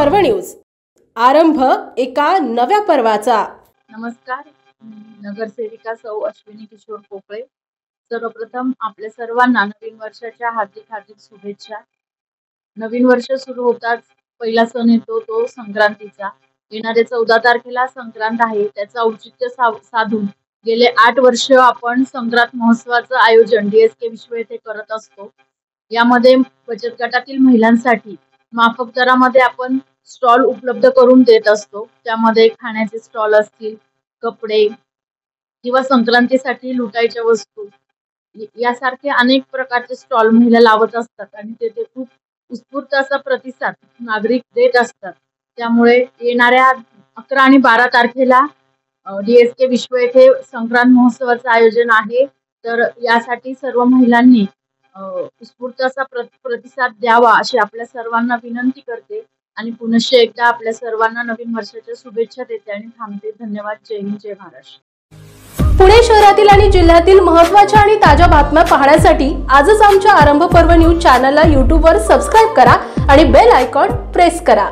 पर्व न्यूज, आरंभ एका नव्या पर्वाचा। नमस्कार, नगरसेविका सौ अश्विनी किशोर पोकळे। सर्वप्रथम आपल्या सर्वांना नवीन वर्षाच्या हार्दिक शुभेच्छा। नवीन वर्ष सुरू होताच पहिला सण येतो तो संक्रांतीचा। येणाऱ्या 14 तारखेला संक्रांत आहे। त्याचं औचित्य साधून गेले 8 वर्ष आपण संक्रांत महोत्सवाचं आयोजन DSK विश्व येथे करत असतो। यामध्ये बचत गटातील महिलांसाठी माफक दरामध्ये आपण स्टॉल उपलब्ध करून देत असतो। त्यामध्ये खाण्याचे स्टॉल असतील, कपडे किंवा संक्रांतीसाठी लुटायच्या वस्तू यासारखे अनेक प्रकारचे स्टॉल महिला लावत असतात आणि तेथे खूप उत्स्फूर्त असा प्रतिसाद नागरिक देत असतात। त्यामुळे येणाऱ्या 11 आणि 12 तारखेला DSK विश्व येथे संक्रांत महोत्सवाचं आयोजन आहे। तर यासाठी सर्व महिलांनी उत्स्फूर्त असा प्रतिसाद द्यावा अशी आपल्या सर्वांना विनंती करते आणि पुनश्च एकदा आपल्या सर्वांना नवीन वर्षाच्या शुभेच्छा देते आणि थांबते। धन्यवाद। जय हिंद, जय महाराष्ट्र। पुणे शहरातील आणि जिल्ह्यातील महत्त्वाच्या आणि ताज्या बातम्या पाहण्यासाठी आजच आमच्या आरंभ पर्व न्यूज चॅनलला YouTube वर सबस्क्राइब करा आणि बेल आयकॉन प्रेस करा।